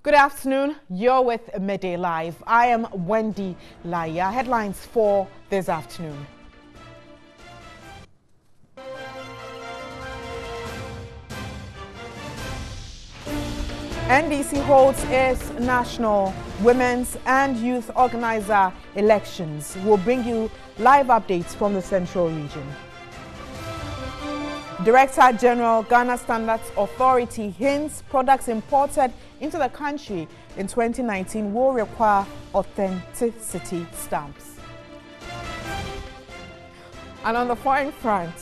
Good afternoon. You're with Midday Live. I am Wendy Laya. Headlines for this afternoon. NDC holds its National Women's and Youth Organizer elections. We'll bring you live updates from the Central Region. Director General Ghana Standards Authority hints products imported into the country in 2019 will require authenticity stamps. And on the foreign front,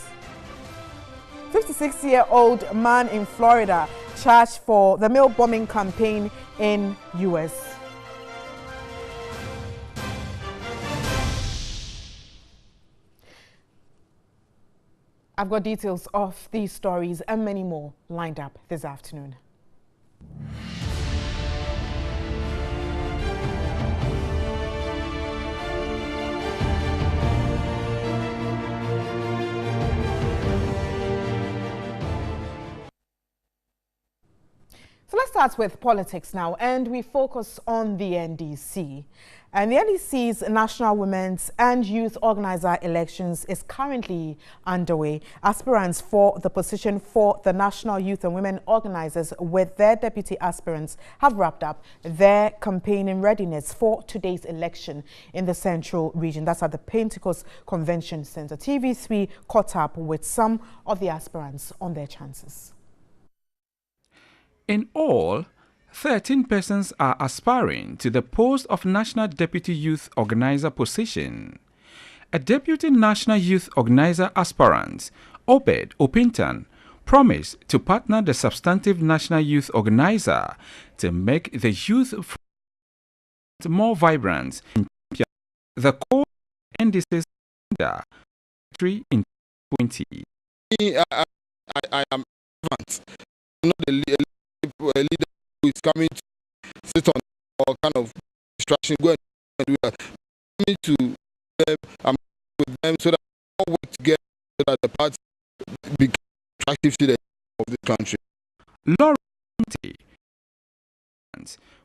56-year-old man in Florida charged for the mail bombing campaign in US. I've got details of these stories and many more lined up this afternoon. So let's start with politics now, and we focus on the NDC. And the NDC's National Women's and Youth Organizer elections is currently underway. Aspirants for the position for the National Youth and Women Organizers with their deputy aspirants have wrapped up their campaigning readiness for today's election in the Central Region. That's at the Pentecost Convention Center. TV3 caught up with some of the aspirants on their chances. In all, 13 persons are aspiring to the post of National Deputy Youth Organizer position. A Deputy National Youth Organizer aspirant, Obed Opintan, promised to partner the substantive National Youth Organizer to make the youth front more vibrant. The core NDC's victory in 2020. I am not a leader who is coming to sit on all kind of distraction, go and do that. Coming to them, I'm with them so that all work together so that the party becomes attractive to the of the country. Laura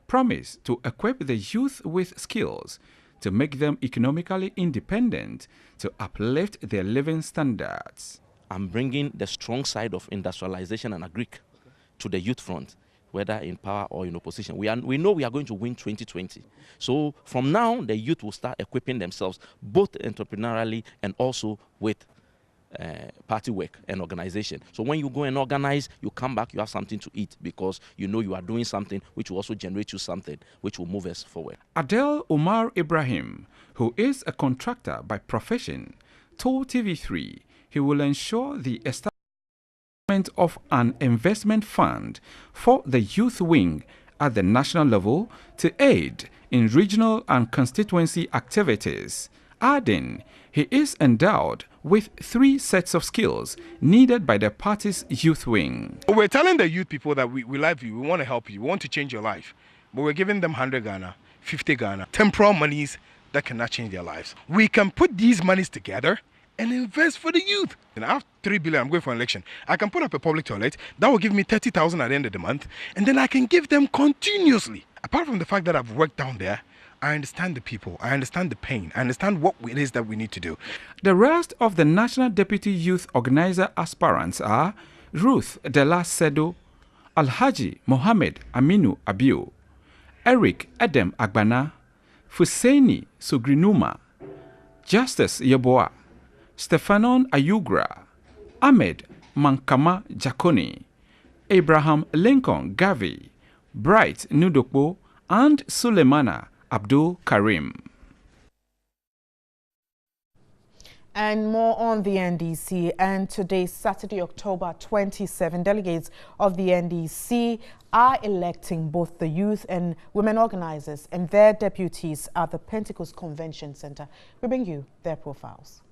promised to equip the youth with skills to make them economically independent to uplift their living standards. I'm bringing the strong side of industrialization and agric to the youth front, whether in power or in opposition. We know we are going to win 2020. So from now, the youth will start equipping themselves, both entrepreneurially and also with party work and organization. So when you go and organize, you come back, you have something to eat because you know you are doing something which will also generate you something which will move us forward. Adel Omar Ibrahim, who is a contractor by profession, told TV3 he will ensure the establishment of an investment fund for the youth wing at the national level to aid in regional and constituency activities, adding he is endowed with 3 sets of skills needed by the party's youth wing. We're telling the youth people that we love you, we want to help you, we want to change your life, but we're giving them 100 Ghana, 50 Ghana, temporal monies that cannot change their lives. We can put these monies together and invest for the youth. And I have 3 billion, I'm going for an election. I can put up a public toilet, that will give me 30,000 at the end of the month, and then I can give them continuously. Apart from the fact that I've worked down there, I understand the people, I understand the pain, I understand what it is that we need to do. The rest of the National Deputy Youth Organizer aspirants are Ruth Dela Sedo, Alhaji Mohammed Aminu Abiu, Eric Edem Agbana, Fuseni Sugrinuma, Justice Yeboah, Stephanon Ayugra, Ahmed Mankama Jakoni, Abraham Lincoln Gavi, Bright Nudokbo, and Suleimana Abdul Karim. And more on the NDC. And today, Saturday, October 27, delegates of the NDC are electing both the youth and women organizers and their deputies at the Pentecost Convention Center. We bring you their profiles.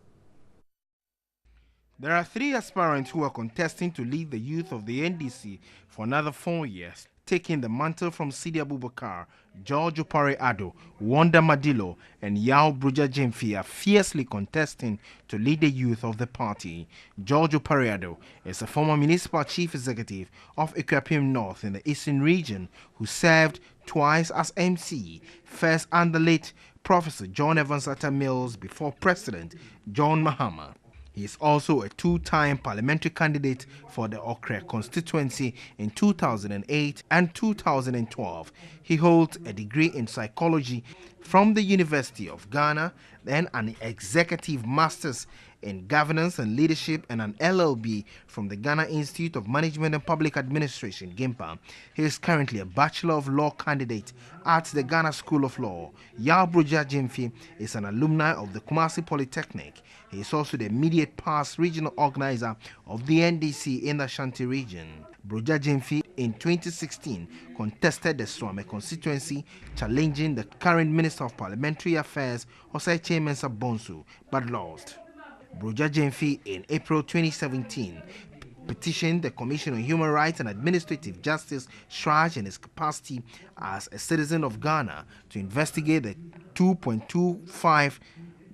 There are 3 aspirants who are contesting to lead the youth of the NDC for another 4 years. taking the mantle from Sidi Abubakar, George Opare Addo, Wanda Madilo, and Yao Bruja Jemfi are fiercely contesting to lead the youth of the party. George Opare Addo is a former municipal chief executive of Ikuapem North in the Eastern region who served twice as MC, first under late Professor John Evans Atta Mills before President John Mahama. He is also a two-time parliamentary candidate for the Okre constituency in 2008 and 2012. He holds a degree in psychology from the University of Ghana, then an executive master's in governance and leadership and an LLB from the Ghana Institute of Management and Public Administration, GIMPA. He is currently a Bachelor of Law candidate at the Ghana School of Law. Yao Bruja Jemfi is an alumni of the Kumasi Polytechnic. He is also the immediate past regional organizer of the NDC in the Ashanti region. Bruja Jemfi in 2016 contested the Swame constituency, challenging the current Minister of Parliamentary Affairs, Osei Mensah Bonsu, but lost. Bruja Jemfi in April 2017 petitioned the Commission on Human Rights and Administrative Justice, SRAJ, in his capacity as a citizen of Ghana to investigate the $2.25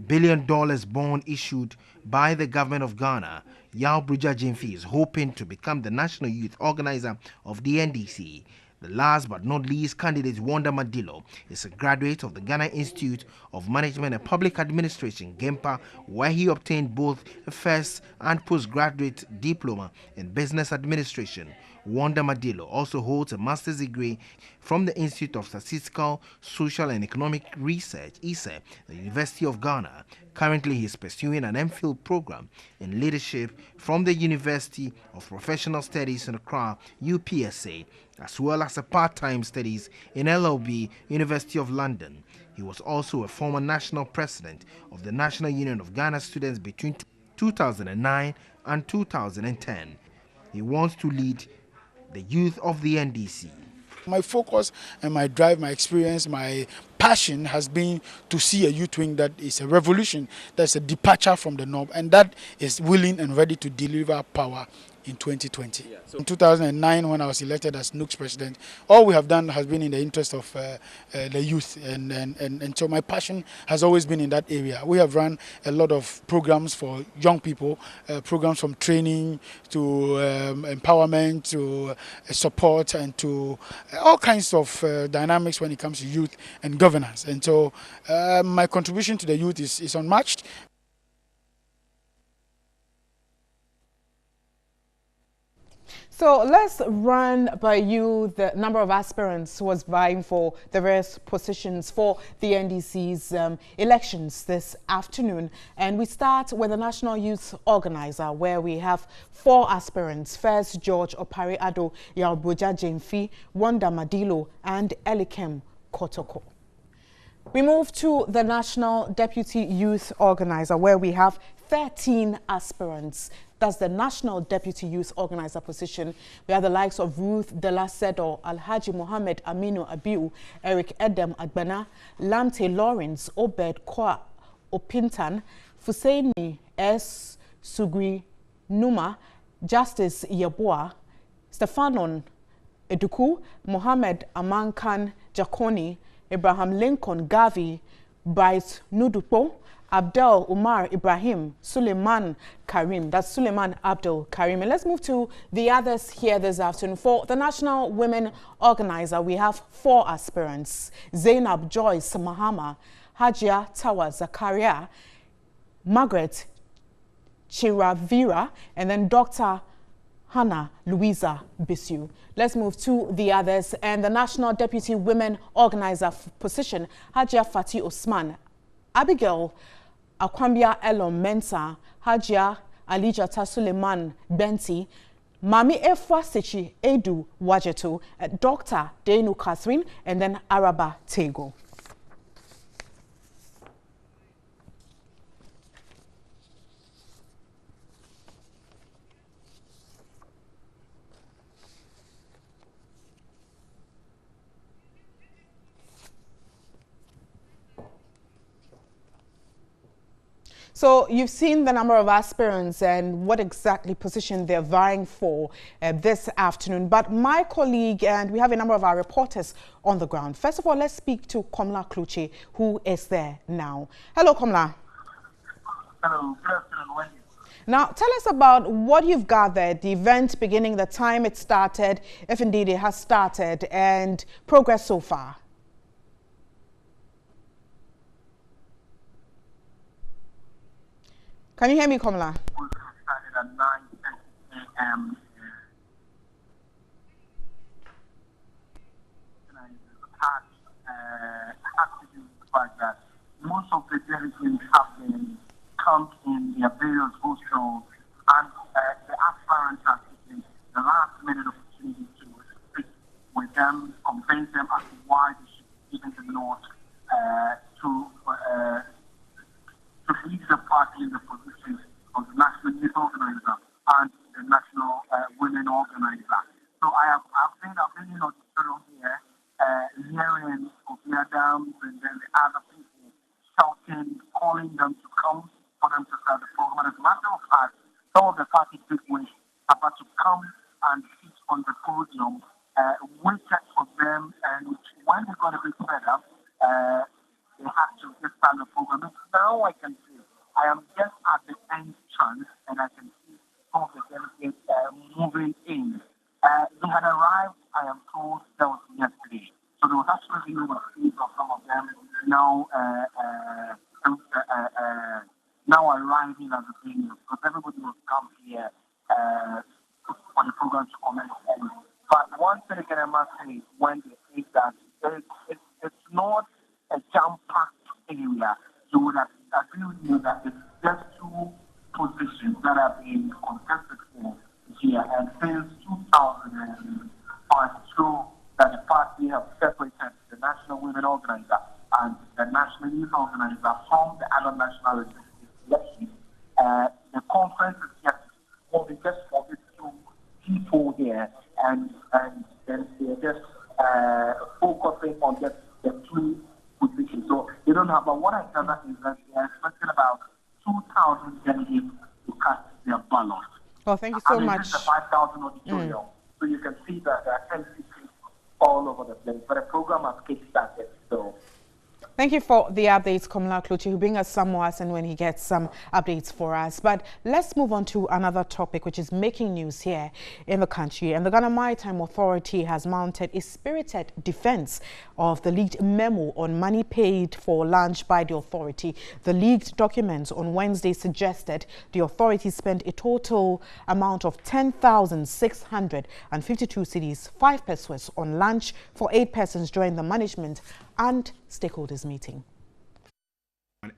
billion bond issued by the government of Ghana. Yao Bruja Jemfi is hoping to become the national youth organizer of the NDC. The last but not least candidate, Wanda Madilo, is a graduate of the Ghana Institute of Management and Public Administration, GEMPA, where he obtained both a first and postgraduate diploma in business administration. Wanda Madilo also holds a master's degree from the Institute of Statistical, Social and Economic Research, ISE, the University of Ghana. Currently, he is pursuing an MPhil program in leadership from the University of Professional Studies in Accra, UPSA, as well as a part-time studies in LLB, University of London. He was also a former national president of the National Union of Ghana Students between 2009 and 2010. He wants to lead the youth of the NDC. My focus and my drive, my experience, my passion has been to see a youth wing that is a revolution, that's a departure from the norm, and that is willing and ready to deliver power in 2020. Yeah, in 2009, when I was elected as NUC's president, all we have done has been in the interest of the youth, and so my passion has always been in that area. We have run a lot of programs for young people, programs from training to empowerment to support and to all kinds of dynamics when it comes to youth and governance. And so my contribution to the youth is unmatched. So let's run by you the number of aspirants who was vying for the various positions for the NDC's elections this afternoon. And we start with the National Youth Organizer, where we have 4 aspirants. First, George Opare Addo, Yao Bruja Jemfi, Wanda Madilo, and Elikem Kotoko. We move to the National Deputy Youth Organizer, where we have 13 aspirants. That's the National Deputy Youth Organizer position. We have the likes of Ruth Dela Sedo, Alhaji Mohammed Aminu Abiu, Eric Edem Agbana, Lamte Lawrence, Obed Kwa Opintan, Fuseini S. Sugri Numa, Justice Yeboah, Stefanon Eduku, Mohammed Amankan Jakoni, Abraham Lincoln Gavi, Bryce Nudupo, Abdel Umar Ibrahim, Suleiman Karim. That's Suleiman Abdul Karim. And let's move to the others here this afternoon. For the National Women Organizer, we have 4 aspirants. Zainab Joyce Mahama, Hajia Tawa Zakaria, Margaret Chiravira, and then Dr. Hannah Louisa Bisu. Let's move to the others. And the National Deputy Women Organizer position, Hajia Fatih Osman, Abigail Akwambia Elon Mensa, Hajia Alijata Suleiman Benti, Mami Efwa Sechi Edu Wajeto, Dr. Denu Catherine, and then Araba Tego. So you've seen the number of aspirants and what exactly position they're vying for this afternoon. But my colleague, and we have a number of our reporters on the ground. First of all, let's speak to Komla Kluche, who is there now. Hello, Komla. Hello, good afternoon, Wendy. Now, tell us about what you've gathered, the event beginning, the time it started, if indeed it has started, and progress so far. Can you hear me, Komla? We started at 9:30 a.m. Has to do with the fact that most of the delegates have been camped in their various hostels, and the aspirants are taking the last minute opportunity to speak with them, convince them as to why they should be given the nod to lead the party in the position of the National Youth Organizer and the National Women Organizer. So I've been in auditorium here, hearing of the Adams and then the other people shouting, calling them to come for them to start the program. And as a matter of fact, some of the party bigwigs are about to come and sit on the podium, waited for them, and when they got a bit fed up, they had to just start the program. And now I can see, I am just at the entrance, and I can see some of the delegates moving in. They had arrived, I am told, that was yesterday. So there was actually no excuse of some of them now arriving at the venue, because everybody will come here for the program to commence. But one thing again I must say when they say that it's not a jam-packed area. You would have agree with me that it's just two positions that have been contested for here, and since 2005, so that the party have separated the National Women Organizer and the National Youth Organizer from the other national elections. The conference is just holding just for these two people here, and then they're just focusing on just the two positions. So they don't have, but what I gather is that they are expecting about 2,000 delegates to cast their ballot. Oh, thank you so much. This is a 5,000 auditorium, so you can see that there are empty seats all over the place. But the program has kick-started, so. Thank you for the updates, Komla Kluche, who bring us some more and when he gets some updates for us. But let's move on to another topic, which is making news here in the country. And the Ghana Maritime Authority has mounted a spirited defense of the leaked memo on money paid for lunch by the authority. The leaked documents on Wednesday suggested the authority spent a total amount of 10,652 cedis, 5 pesos on lunch for 8 persons during the management and stakeholders meeting.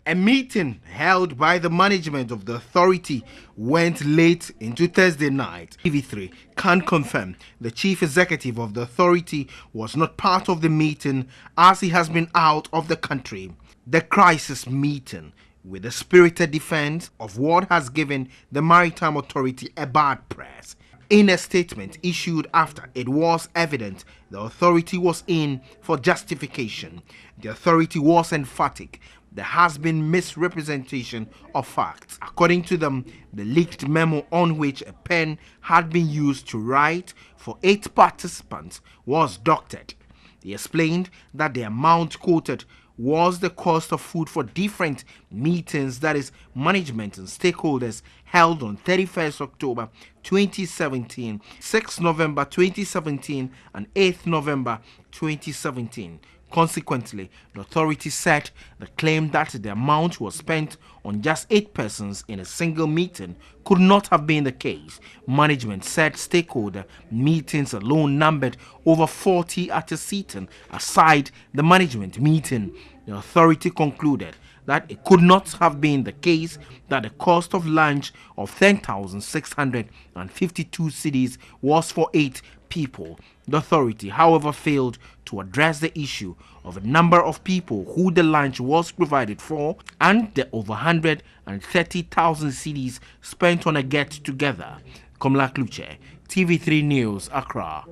A meeting held by the management of the authority went late into Thursday night. TV3 can confirm the chief executive of the authority was not part of the meeting as he has been out of the country. The crisis meeting with a spirited defense of what has given the Maritime Authority a bad press. In a statement issued after it was evident the authority was in for justification, the authority was emphatic there has been misrepresentation of facts. According to them, the leaked memo on which a pen had been used to write for 8 participants was doctored. They explained that the amount quoted was the cost of food for different meetings, that is, management and stakeholders, held on 31st October 2017, 6 November 2017, and 8th November 2017. Consequently, the authority said the claim that the amount was spent on just 8 persons in a single meeting could not have been the case. Management said stakeholder meetings alone numbered over 40 at a sitting aside the management meeting. The authority concluded that it could not have been the case that the cost of lunch of 10,652 cedis was for 8 people. The authority, however, failed to address the issue of a number of people who the lunch was provided for and the over 130,000 cedis spent on a get-together. Komla Kluche, TV3 News, Accra.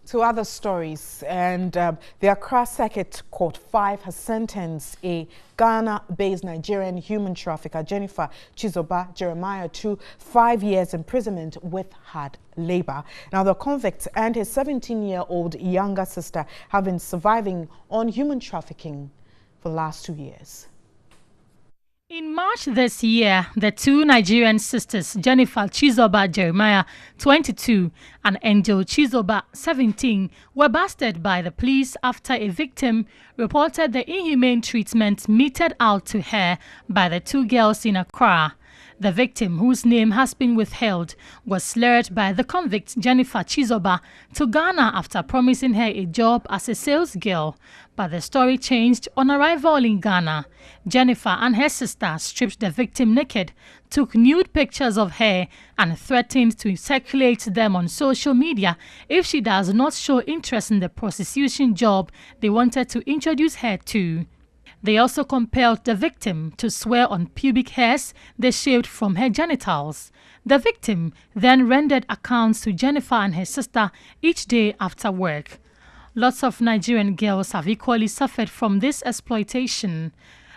To other stories, and the Accra Circuit Court 5 has sentenced a Ghana-based Nigerian human trafficker, Jennifer Chizoba Jeremiah, to 5 years imprisonment with hard labor. Now, the convict and his 17-year-old younger sister have been surviving on human trafficking for the last 2 years. In March this year, the two Nigerian sisters, Jennifer Chizoba Jeremiah, 22, and Angel Chizoba, 17, were busted by the police after a victim reported the inhumane treatment meted out to her by the two girls in Accra. The victim, whose name has been withheld, was lured by the convict Jennifer Chizoba to Ghana after promising her a job as a sales girl. But the story changed on arrival in Ghana. Jennifer and her sister stripped the victim naked, took nude pictures of her, and threatened to circulate them on social media if she does not show interest in the prostitution job they wanted to introduce her to. They also compelled the victim to swear on pubic hairs they shaved from her genitals. The victim then rendered accounts to Jennifer and her sister each day after work. Lots of Nigerian girls have equally suffered from this exploitation.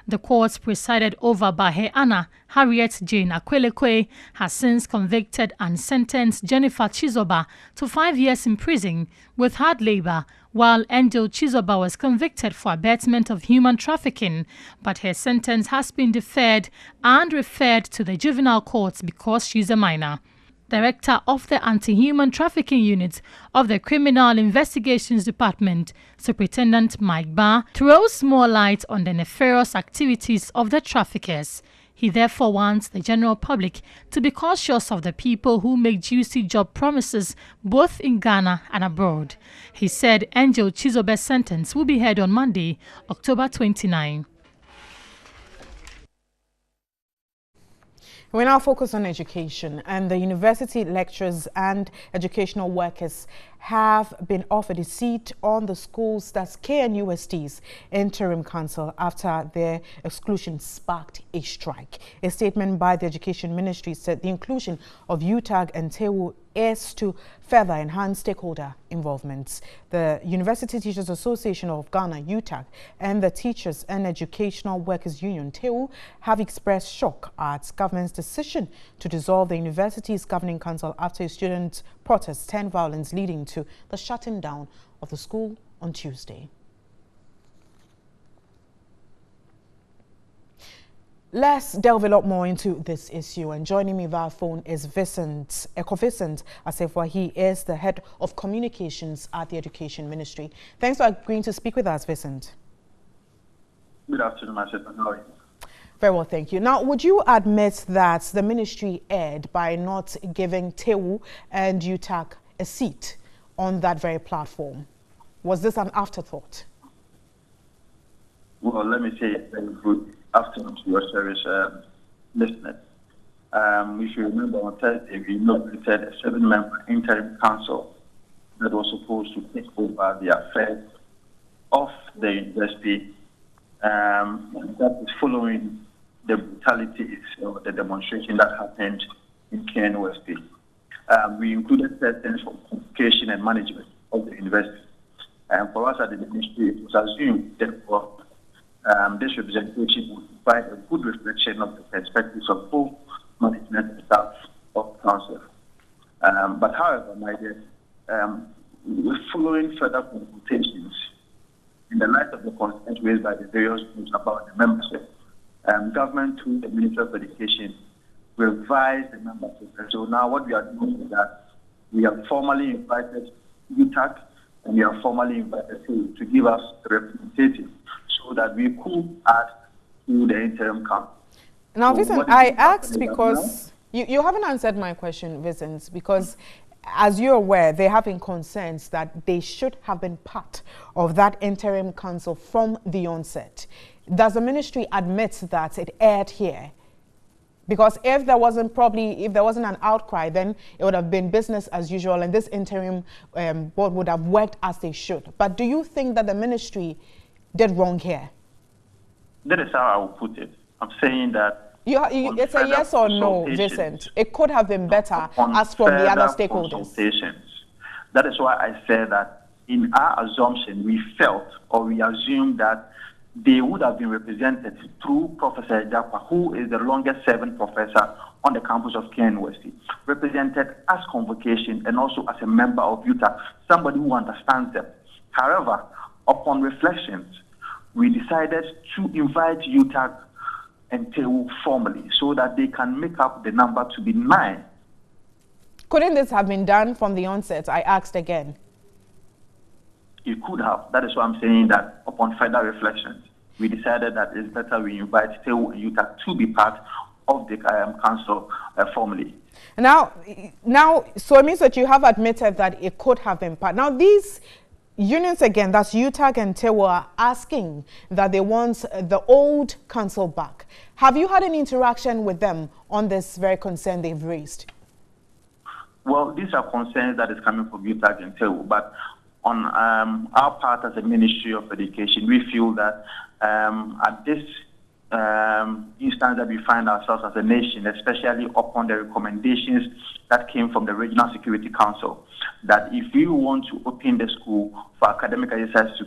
The court, presided over by her Anna Harriet Jane Akwelekwe, has since convicted and sentenced Jennifer Chizoba to 5 years in prison with hard labor, while Angel Chizoba was convicted for abetment of human trafficking, but her sentence has been deferred and referred to the juvenile courts because she's a minor. Director of the Anti-Human Trafficking Unit of the Criminal Investigations Department, Superintendent Mike Barr, throws more light on the nefarious activities of the traffickers. He therefore wants the general public to be cautious of the people who make juicy job promises both in Ghana and abroad. He said Angel Chizoba's sentence will be heard on Monday, October 29. We now focus on education, and the university lecturers and educational workers have been offered a seat on the schools that's KNUST's interim council after their exclusion sparked a strike. A statement by the Education Ministry said the inclusion of UTAG and TEWU is to further enhance stakeholder involvement. The University Teachers Association of Ghana, UTAG, and the Teachers and Educational Workers Union, TEWU, have expressed shock at government's decision to dissolve the university's governing council after a student protest turned violence, leading to the shutting down of the school on Tuesday. Let's delve a lot more into this issue, and joining me via phone is Vincent Asefwa. He is the head of communications at the Education Ministry. Thanks for agreeing to speak with us, Vincent. Good afternoon, Asefwa. How are you? Very well, thank you. Now, would you admit that the ministry erred by not giving TEWU and UTAG a seat on that very platform? Was this an afterthought? Well, let me say very good afternoon to your service listeners. We should remember on Thursday we inaugurated a 7-member interim council that was supposed to take over the affairs of the university. That is following the brutalities or the demonstration that happened in KNUST. We included persons for communication and management of the university. And for us at the ministry, it was assumed therefore this representation would provide a good reflection of the perspectives of both management and staff of the council. But however, my dear, following further consultations, in the light of the concerns raised by the various groups about the membership, government through the Ministry of Education revised the membership. And so now what we are doing is that we have formally invited UTAG and we have formally invited to give us a representative so that we could add to the interim council. Now, so Vincent, I asked because you haven't answered my question, Vincent, because as you're aware, there have been concerns that they should have been part of that interim council from the onset. Does the ministry admit that it erred here? Because if there wasn't an outcry, then it would have been business as usual and this interim board would have worked as they should. But do you think that the ministry did wrong here? That is how I would put it. I'm saying that it's a yes or no, Vincent. It could have been better as from the other stakeholders. That is why I said that in our assumption, we felt or we assumed that they would have been represented through Professor Ejapa, who is the longest serving professor on the campus of Kenya University, represented as convocation and also as a member of UTAG, somebody who understands them. However, upon reflections, we decided to invite UTAG and TEU formally so that they can make up the number to be 9. Couldn't this have been done from the onset? I asked again. It could have. That is why I'm saying that upon further reflections, we decided that it's better we invite TEU and UTAG to be part of the council formally. Now, so it means that you have admitted that it could have been part. Now, these unions again, that's UTAG and TEU, are asking that they want the old council back. Have you had any interaction with them on this very concern they've raised? Well, these are concerns that is coming from UTAG and TEU, but on our part as a Ministry of Education, we feel that at this instance that we find ourselves as a nation, especially upon the recommendations that came from the Regional Security Council, that if we want to open the school for academic exercise to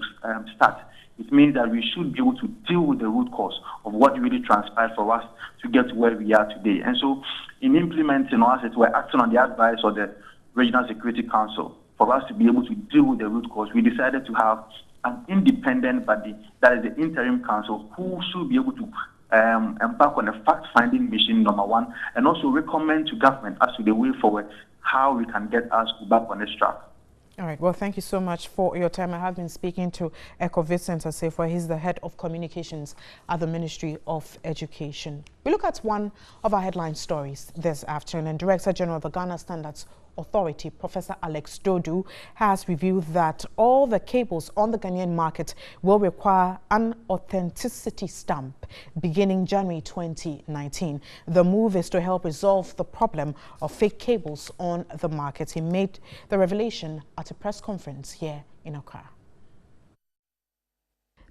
start, it means that we should be able to deal with the root cause of what really transpired for us to get to where we are today. And so in implementing or as it were acting on the advice of the Regional Security Council, for us to be able to deal with the root cause, we decided to have an independent body, that is the interim council, who should be able to embark on a fact-finding mission, number one, and also recommend to government as to the way forward how we can get our school back on this track. All right. Well, thank you so much for your time. I have been speaking to Eko Vincent Assefuah. He's the head of communications at the Ministry of Education. We look at one of our headline stories this afternoon, and Director General of the Ghana Standards Authority, Professor Alex Dodu, has revealed that all the cables on the Ghanaian market will require an authenticity stamp beginning January 2019. The move is to help resolve the problem of fake cables on the market. He made the revelation at a press conference here in Accra.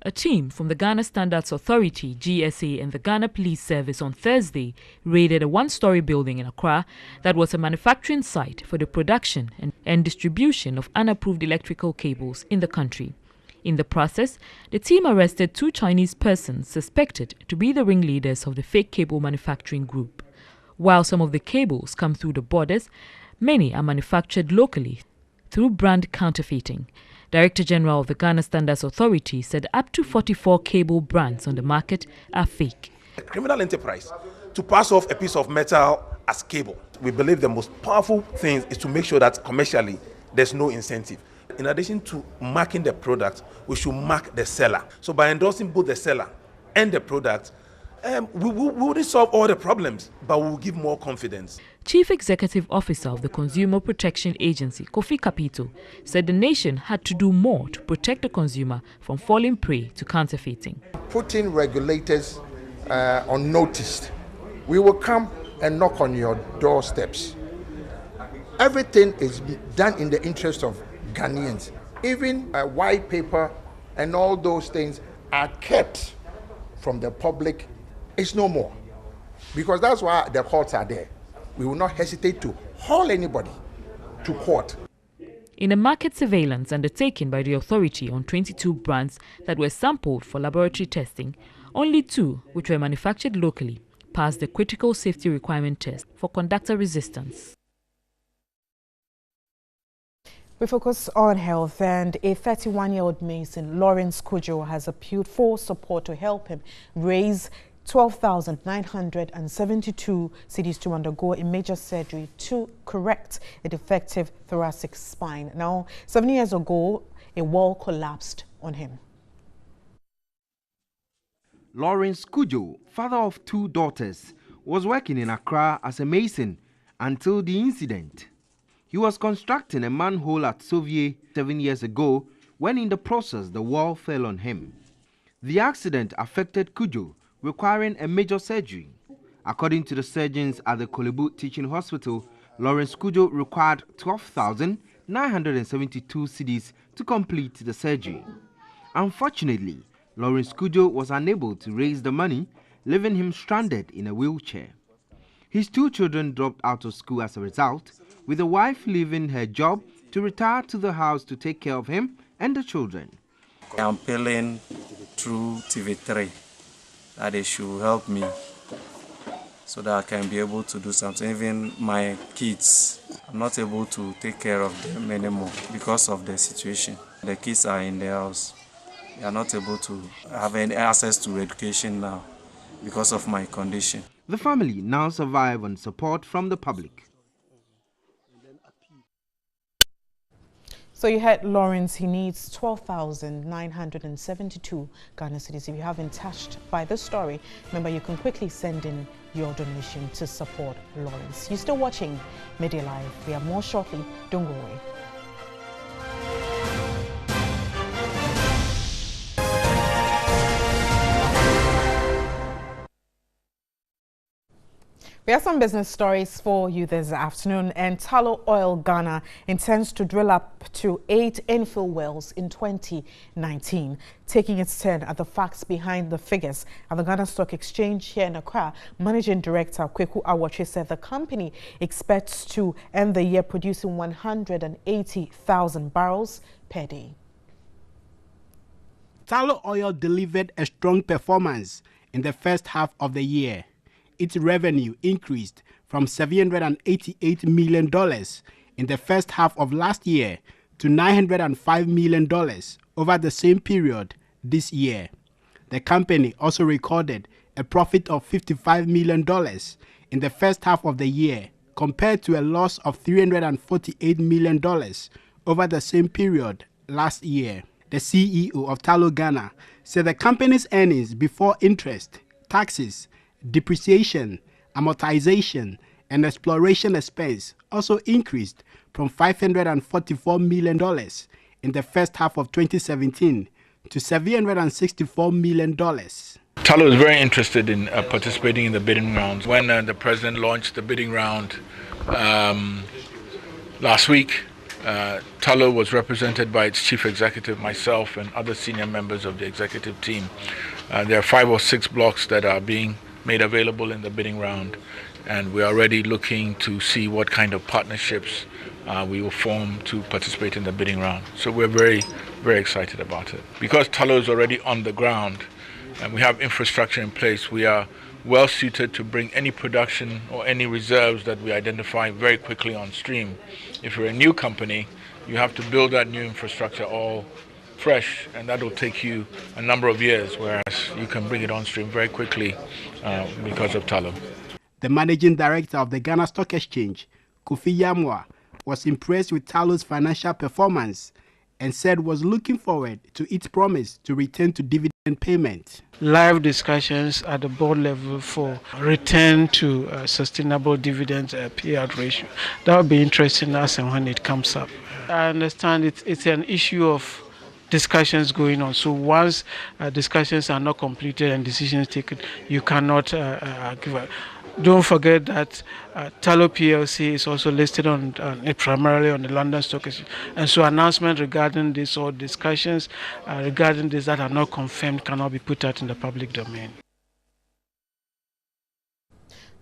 A team from the Ghana Standards Authority, GSA, and the Ghana Police Service on Thursday raided a one-story building in Accra that was a manufacturing site for the production and distribution of unapproved electrical cables in the country. In the process, the team arrested 2 Chinese persons suspected to be the ringleaders of the fake cable manufacturing group. While some of the cables come through the borders, many are manufactured locally through brand counterfeiting. Director General of the Ghana Standards Authority said up to 44 cable brands on the market are fake. A criminal enterprise to pass off a piece of metal as cable. We believe the most powerful thing is to make sure that commercially there's no incentive. In addition to marking the product, we should mark the seller. So by endorsing both the seller and the product, we wouldn't solve all the problems, but we will give more confidence. Chief Executive Officer of the Consumer Protection Agency, Kofi Kapito, said the nation had to do more to protect the consumer from falling prey to counterfeiting. Putting regulators on notice. We will come and knock on your doorsteps. Everything is done in the interest of Ghanaians. Even a white paper and all those things are kept from the public. It's no more. Because that's why the courts are there. We will not hesitate to haul anybody to court. In a market surveillance undertaken by the authority on 22 brands that were sampled for laboratory testing, only 2, which were manufactured locally, passed the critical safety requirement test for conductor resistance. We focus on health, and a 31-year-old Mason, Lawrence Kujo, has appealed for support to help him raise 12,972 cedis to undergo a major surgery to correct a defective thoracic spine. Now, 7 years ago, a wall collapsed on him. Lawrence Kujo, father of 2 daughters, was working in Accra as a mason until the incident. He was constructing a manhole at Soviet 7 years ago when in the process the wall fell on him. The accident affected Kujo, requiring a major surgery. According to the surgeons at the Kolebu Teaching Hospital, Lawrence Kujo required 12,972 cedis to complete the surgery. Unfortunately, Lawrence Kujo was unable to raise the money, leaving him stranded in a wheelchair. His 2 children dropped out of school as a result, with the wife leaving her job to retire to the house to take care of him and the children. I'm appealing through TV3 that they should help me so that I can be able to do something. Even my kids, I'm not able to take care of them anymore because of the situation. The kids are in the house. They are not able to have any access to education now because of my condition. The family now survive on support from the public. So you heard Lawrence, he needs 12,972 Ghana cedis. If you haven't touched by this story, remember you can quickly send in your donation to support Lawrence. You're still watching Midday Live. We have more shortly. Don't go away. We have some business stories for you this afternoon, and Tullow Oil Ghana intends to drill up to 8 infill wells in 2019. Taking its turn at the facts behind the figures at the Ghana Stock Exchange here in Accra, Managing Director Kweku Awotwe said the company expects to end the year producing 180,000 barrels per day. Tullow Oil delivered a strong performance in the first half of the year. Its revenue increased from $788 million in the first half of last year to $905 million over the same period this year. The company also recorded a profit of $55 million in the first half of the year compared to a loss of $348 million over the same period last year. The CEO of Tullow Ghana said the company's earnings before interest, taxes, depreciation, amortization, and exploration expense also increased from $544 million in the first half of 2017 to $764 million. Tullow is very interested in participating in the bidding rounds. When the president launched the bidding round last week, Tullow was represented by its chief executive, myself, and other senior members of the executive team. There are 5 or 6 blocks that are being made available in the bidding round, and we're already looking to see what kind of partnerships we will form to participate in the bidding round. So we're very, very excited about it. Because Tullow is already on the ground and we have infrastructure in place, we are well suited to bring any production or any reserves that we identify very quickly on stream. If you're a new company, you have to build that new infrastructure all fresh, and that will take you a number of years, whereas you can bring it on stream very quickly because of Tullow. The managing director of the Ghana Stock Exchange, Kofi Yamwa, was impressed with Tullow's financial performance and said was looking forward to its promise to return to dividend payment. Live discussions at the board level for return to sustainable dividend payout ratio. That will be interesting as and when it comes up. I understand it's an issue of discussions going on. So once discussions are not completed and decisions taken, you cannot give a... Don't forget that Tullow PLC is also listed on primarily on the London Stock Exchange, and so announcements regarding this or discussions regarding this that are not confirmed cannot be put out in the public domain.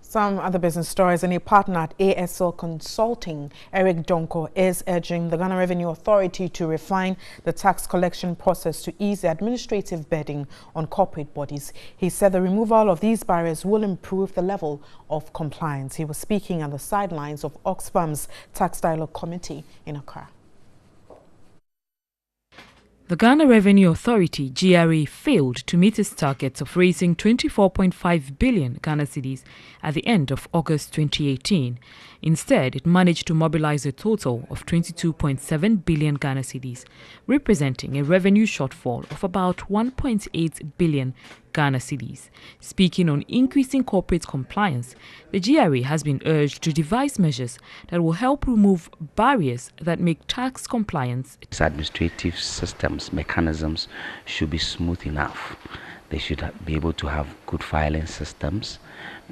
Some other business stories, and a partner at ASL Consulting, Eric Donko, is urging the Ghana Revenue Authority to refine the tax collection process to ease the administrative burden on corporate bodies. He said the removal of these barriers will improve the level of compliance. He was speaking on the sidelines of Oxfam's Tax Dialogue Committee in Accra. The Ghana Revenue Authority, GRA, failed to meet its target of raising 24.5 billion Ghana cedis at the end of August 2018. Instead, it managed to mobilize a total of 22.7 billion Ghana cedis, representing a revenue shortfall of about 1.8 billion Ghana cedis. Speaking on increasing corporate compliance, the GRA has been urged to devise measures that will help remove barriers that make tax compliance. Its administrative systems, mechanisms should be smooth enough. They should be able to have good filing systems.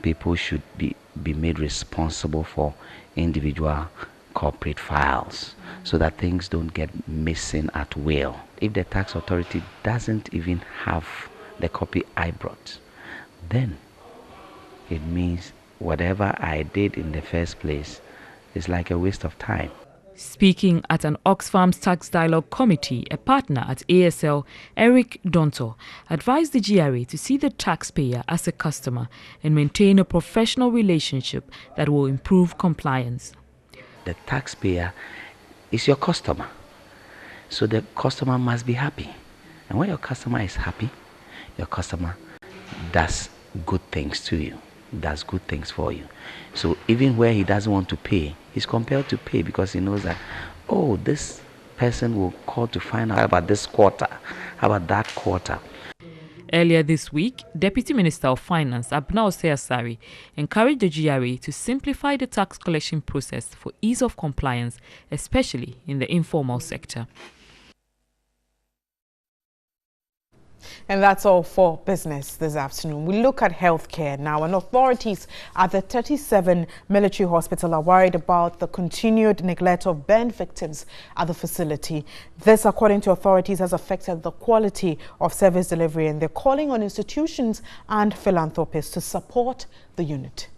People should be made responsible for individual corporate files so that things don't get missing at will. If the tax authority doesn't even have the copy I brought, then it means whatever I did in the first place is like a waste of time. Speaking at an Oxfam's Tax Dialogue Committee, a partner at ASL, Eric Donto, advised the GRA to see the taxpayer as a customer and maintain a professional relationship that will improve compliance. The taxpayer is your customer, so the customer must be happy. And when your customer is happy, your customer does good things to you, does good things for you. So even where he doesn't want to pay, he's compelled to pay because he knows that, oh, this person will call to find out about this quarter, how about that quarter. Earlier this week, Deputy Minister of Finance Abna Oseasari encouraged the GRA to simplify the tax collection process for ease of compliance, especially in the informal sector. And that's all for business this afternoon. We look at healthcare now, and authorities at the 37 military hospital are worried about the continued neglect of burn victims at the facility. This, according to authorities, has affected the quality of service delivery, and they're calling on institutions and philanthropists to support the unit.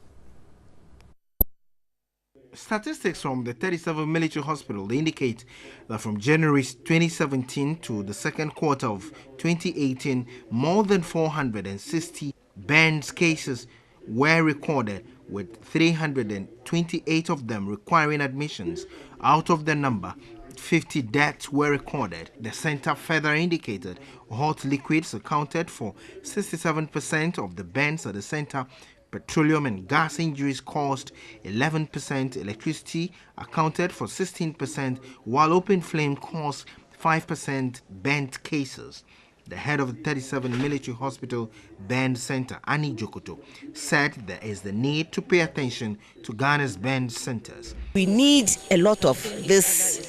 Statistics from the 37 military hospital indicate that from January 2017 to the second quarter of 2018, more than 460 burns cases were recorded, with 328 of them requiring admissions. Out of the number, 50 deaths were recorded. The center further indicated hot liquids accounted for 67% of the burns at the center. Petroleum and gas injuries caused 11%, electricity accounted for 16%, while open flame caused 5% burnt cases. The head of the 37 military hospital burn center, Annie Jokoto, said there is the need to pay attention to Ghana's burn centers. We need a lot of these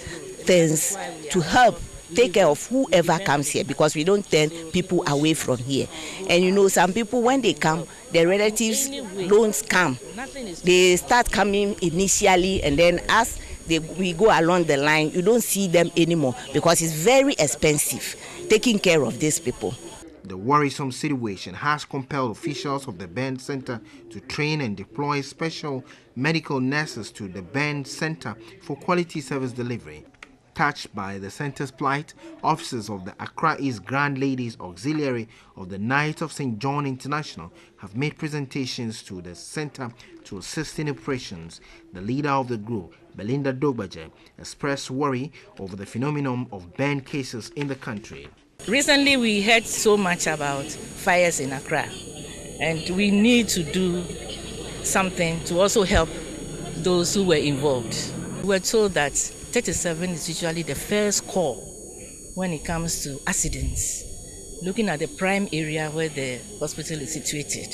things to help take care of whoever comes here, because we don't turn people away from here. And you know, some people, when they come, their relatives don't come. They start coming initially, and then as we go along the line, you don't see them anymore because it's very expensive taking care of these people. The worrisome situation has compelled officials of the burn center to train and deploy special medical nurses to the burn center for quality service delivery. Touched by the center's plight, officers of the Accra East Grand Ladies Auxiliary of the Knights of St. John International have made presentations to the center to assist in operations. The leader of the group, Belinda Dogbaje, expressed worry over the phenomenon of burn cases in the country. Recently, we heard so much about fires in Accra, and we need to do something to also help those who were involved. We were told that 37 is usually the first call when it comes to accidents, looking at the prime area where the hospital is situated.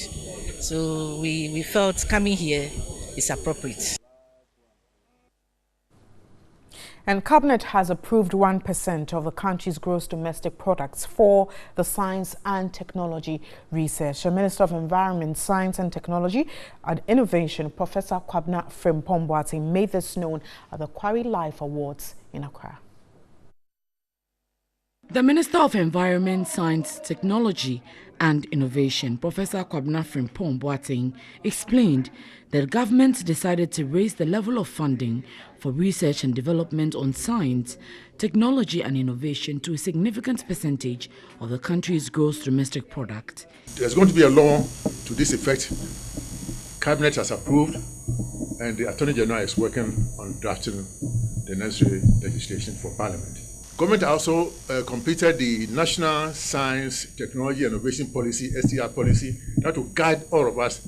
So we felt coming here is appropriate. And Cabinet has approved 1% of the country's gross domestic products for the science and technology research. The Minister of Environment, Science and Technology and Innovation, Professor Kwabena Frimpong Boateng, made this known at the Quarry Life Awards in Accra. The Minister of Environment, Science, Technology and Innovation, Professor Kwabena Frimpong Boateng, explained that government decided to raise the level of funding for research and development on science, technology and innovation to a significant percentage of the country's gross domestic product. There's going to be a law to this effect. Cabinet has approved, and the Attorney General is working on drafting the necessary legislation for Parliament. Government also completed the National Science, Technology and Innovation Policy, STR policy, that will guide all of us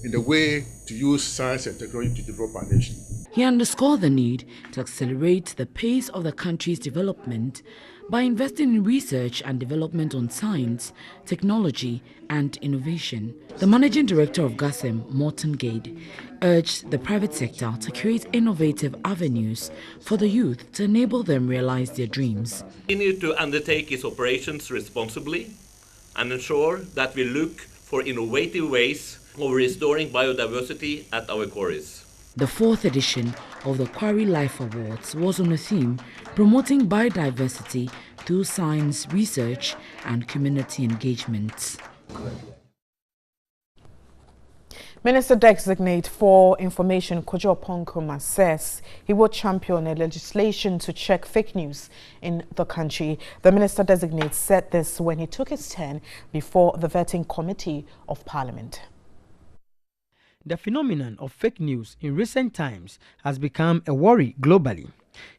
in the way to use science and technology to develop our nation. He underscored the need to accelerate the pace of the country's development by investing in research and development on science, technology and innovation. The Managing Director of GASEM, Morton Gade, urged the private sector to create innovative avenues for the youth to enable them realize their dreams. We need to undertake its operations responsibly and ensure that we look for innovative ways of restoring biodiversity at our quarries. The fourth edition of the Quarry Life Awards was on a theme promoting biodiversity through science research and community engagement. Minister-designate for Information Kojo Nkrumah says he will champion a legislation to check fake news in the country. The minister-designate said this when he took his turn before the vetting committee of Parliament. The phenomenon of fake news in recent times has become a worry globally.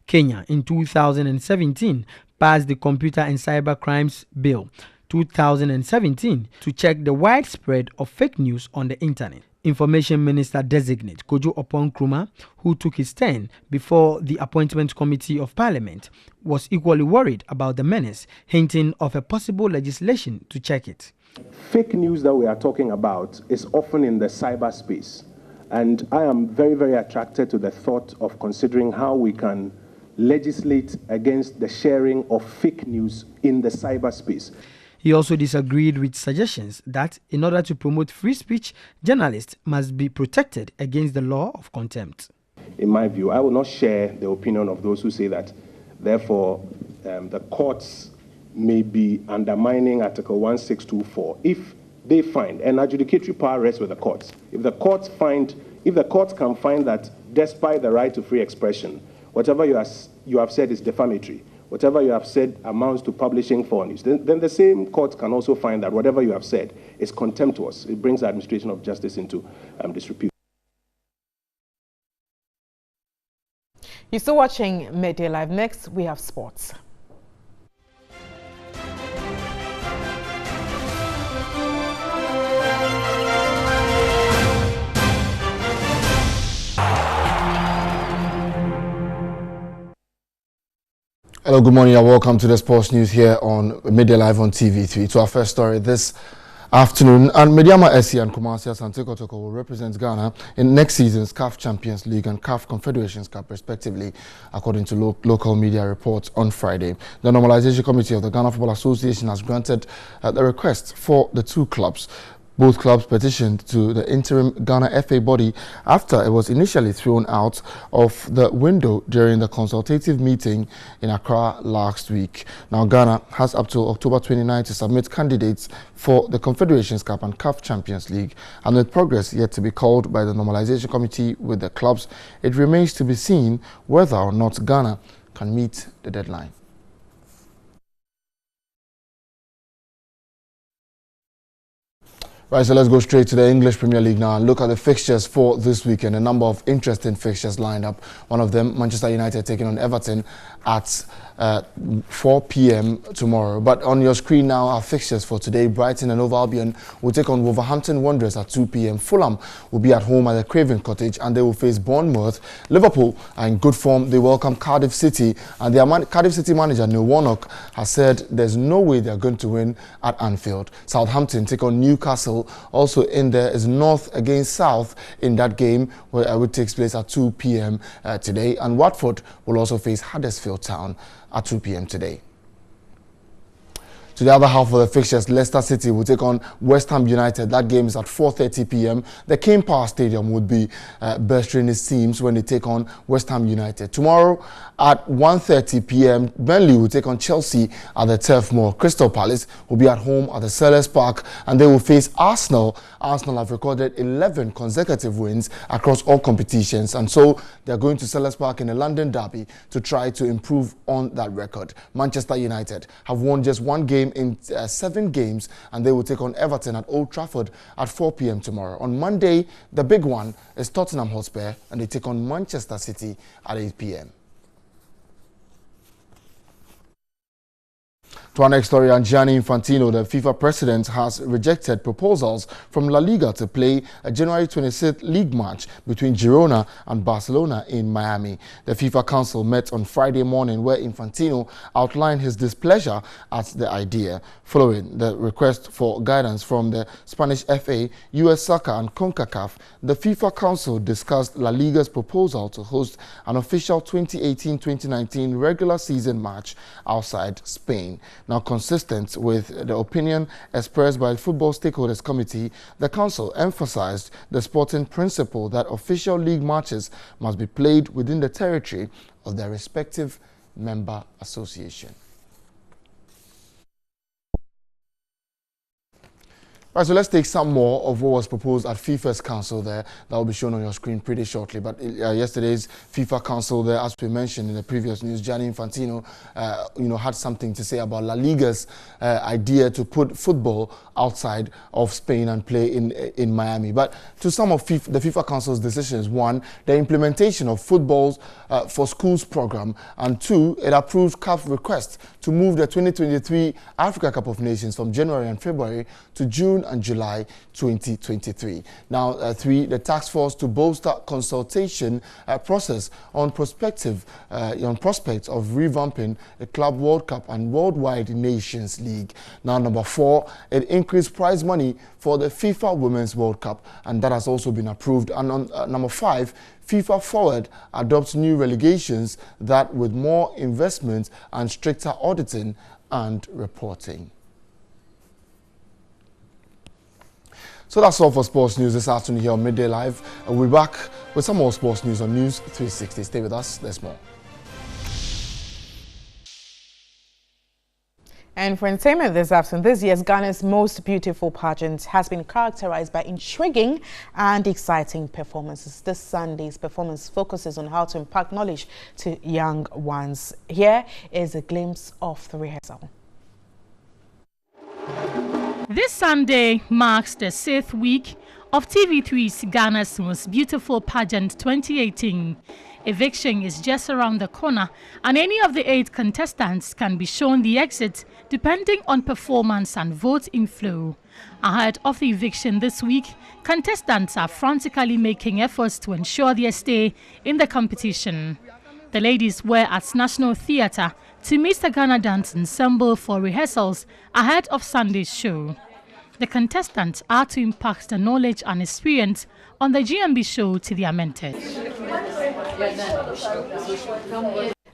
Kenya in 2017 passed the Computer and Cyber Crimes Bill 2017 to check the widespread of fake news on the internet. Information Minister-designate Kojo Nkrumah, who took his turn before the Appointment Committee of Parliament, was equally worried about the menace, hinting of a possible legislation to check it. Fake news that we are talking about is often in the cyberspace, and I am very, very attracted to the thought of considering how we can legislate against the sharing of fake news in the cyberspace. He also disagreed with suggestions that in order to promote free speech, journalists must be protected against the law of contempt. In my view, I will not share the opinion of those who say that, therefore, the courts may be undermining Article 1624 if they find, and adjudicatory power rests with the courts. If the courts can find that despite the right to free expression, whatever you have said is defamatory, whatever you have said amounts to publishing false news, then the same court can also find that whatever you have said is contemptuous. It brings the administration of justice into disrepute. You're still watching Midday Live. Next, we have sports. Hello, good morning and welcome to the sports news here on Midday Live on TV3. To our first story this afternoon, and Mediama SC and Kumasi Asante Kotoko will represent Ghana in next season's CAF Champions League and CAF Confederations Cup respectively, according to local media reports on Friday. The Normalization Committee of the Ghana Football Association has granted the request for the two clubs. Both clubs petitioned to the interim Ghana FA body after it was initially thrown out of the window during the consultative meeting in Accra last week. Now, Ghana has up till October 29 to submit candidates for the Confederations Cup and CAF Champions League. And with progress yet to be called by the Normalization Committee with the clubs, it remains to be seen whether or not Ghana can meet the deadline. Right, so let's go straight to the English Premier League now and look at the fixtures for this weekend. A number of interesting fixtures lined up. One of them, Manchester United taking on Everton at 4 p.m. tomorrow. But on your screen now are fixtures for today. Brighton and Hove Albion will take on Wolverhampton Wanderers at 2 p.m. Fulham will be at home at the Craven Cottage and they will face Bournemouth. Liverpool are in good form. They welcome Cardiff City, and their Cardiff City manager Neil Warnock has said there's no way they're going to win at Anfield. Southampton take on Newcastle. Also in there is North against South in that game, where it takes place at 2 p.m. Today. And Watford will also face Huddersfield Town at 2 p.m. today. To the other half of the fixtures, Leicester City will take on West Ham United. That game is at 4:30 p.m. The King Power Stadium would be bursting its seams when they take on West Ham United. Tomorrow at 1:30 p.m., Burnley will take on Chelsea at the Turf Moor. Crystal Palace will be at home at the Selhurst Park and they will face Arsenal. Arsenal have recorded 11 consecutive wins across all competitions, and so they're going to Selhurst Park in a London derby to try to improve on that record. Manchester United have won just one game in 7 games, and they will take on Everton at Old Trafford at 4 p.m. tomorrow. On Monday, the big one is Tottenham Hotspur, and they take on Manchester City at 8 p.m. To our next story, and Gianni Infantino, the FIFA president, has rejected proposals from La Liga to play a January 26th league match between Girona and Barcelona in Miami. The FIFA Council met on Friday morning, where Infantino outlined his displeasure at the idea. Following the request for guidance from the Spanish FA, US Soccer and CONCACAF, the FIFA Council discussed La Liga's proposal to host an official 2018-2019 regular season match outside Spain. Now, consistent with the opinion expressed by the Football Stakeholders Committee, the Council emphasized the sporting principle that official league matches must be played within the territory of their respective member association. Right, so let's take some more of what was proposed at FIFA's council there. That will be shown on your screen pretty shortly. But yesterday's FIFA council there, as we mentioned in the previous news, Gianni Infantino, had something to say about La Liga's idea to put football outside of Spain and play in Miami. But to some of the FIFA council's decisions: one, the implementation of footballs for schools program, and two, it approved CAF requests to move the 2023 Africa Cup of Nations from January and February to June and July 2023. Now, three, the task force to bolster consultation process on prospects of revamping the Club World Cup and Worldwide Nations League. Now, number four, it increased prize money for the FIFA Women's World Cup, and that has also been approved. And on number five, FIFA Forward adopts new relegations that with more investment and stricter auditing and reporting. So that's all for sports news this afternoon here on Midday Live. We'll be back with some more sports news on News 360. Stay with us, there's more. And for entertainment this afternoon, this year's Ghana's Most Beautiful pageant has been characterized by intriguing and exciting performances. This Sunday's performance focuses on how to impart knowledge to young ones. Here is a glimpse of the rehearsal. This Sunday marks the 6th week of TV3's Ghana's Most Beautiful pageant 2018. Eviction is just around the corner, and any of the 8 contestants can be shown the exit depending on performance and vote inflow. Ahead of the eviction this week, contestants are frantically making efforts to ensure their stay in the competition. The ladies were at National Theatre to meet the Ghana Dance Ensemble for rehearsals ahead of Sunday's show. The contestants are to impart the knowledge and experience on the GMB show to their mentors.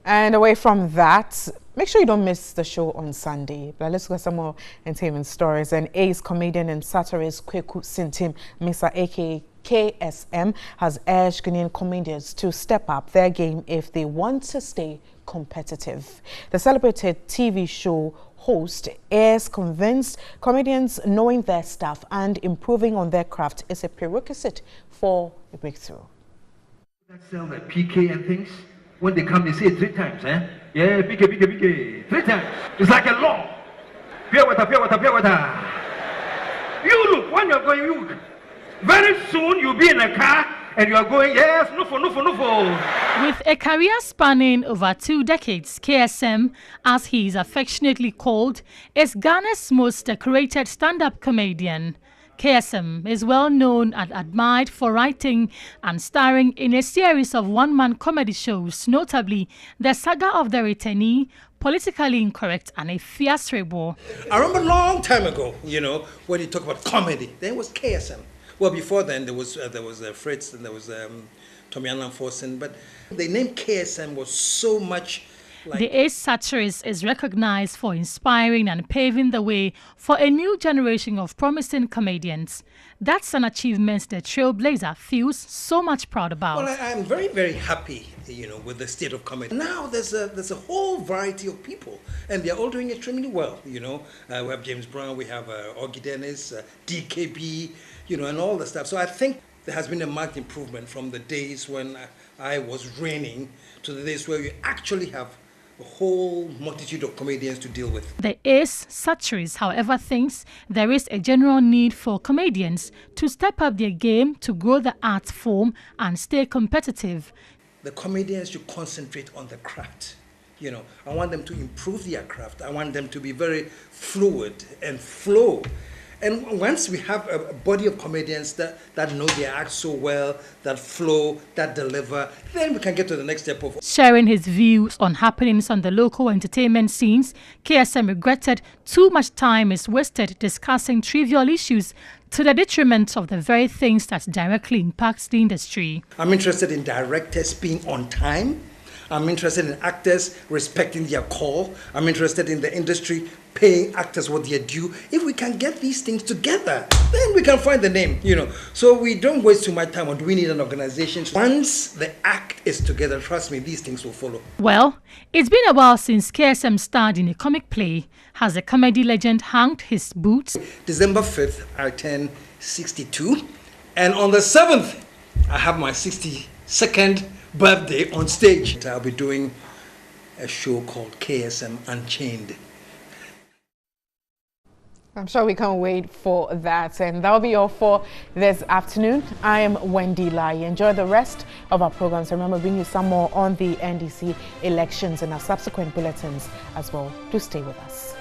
And away from that, make sure you don't miss the show on Sunday. But let's look at some more entertainment stories. And ace comedian and satirist Kweku Sintim Misa aka KSM has urged Ghanaian comedians to step up their game if they want to stay competitive. The celebrated TV show host is convinced comedians knowing their stuff and improving on their craft is a prerequisite for a breakthrough. That sell that PK and things, when they come, they say it 3 times, eh? Yeah, PK, 3 times. It's like a law. Pure water, pure water, pure water. You look, when you're going, you look. Very soon you'll be in a car and you are going, yes, nufo. With a career spanning over 2 decades, KSM, as he is affectionately called, is Ghana's most decorated stand-up comedian. KSM is well known and admired for writing and starring in a series of one-man comedy shows, notably The Saga of the Returnee, Politically Incorrect, and A Fierce Rebel. I remember a long time ago, when you talk about comedy, then it was KSM. Well, before then there was Fritz and there was Tommy Allen Forsen, but the name KSM was so much. The ace satirist is recognized for inspiring and paving the way for a new generation of promising comedians. That's an achievement the trailblazer feels so much proud about. Well, I'm very, very happy, with the state of comedy. Now there's a whole variety of people, and they're all doing extremely well. We have James Brown, we have Augie Dennis, DKB, and all the stuff. So I think there has been a marked improvement from the days when I was reigning to the days where you actually have a whole multitude of comedians to deal with. The ace satirist, however, thinks there is a general need for comedians to step up their game to grow the art form and stay competitive. The comedians should concentrate on the craft. I want them to improve their craft. I want them to be very fluid and flow. And once we have a body of comedians that know their act so well, that flow, that deliver, then we can get to the next step of... Sharing his views on happenings on the local entertainment scenes, KSM regretted too much time is wasted discussing trivial issues to the detriment of the very things that directly impacts the industry. I'm interested in directors being on time. I'm interested in actors respecting their call. I'm interested in the industry paying actors what they're due. If we can get these things together, then we can find the name, you know. So we don't waste too much time on, do we need an organization? Once the act is together, trust me, these things will follow. Well, it's been a while since KSM starred in a comic play. Has the comedy legend hanged his boots? December 5th, I turn 62. And on the 7th, I have my 62nd birthday on stage. I'll be doing a show called KSM Unchained. I'm sure we can't wait for that. And that'll be all for this afternoon. I am Wendy Lai. Enjoy the rest of our programs. Remember, bring you some more on the NDC elections and our subsequent bulletins as well. Do stay with us.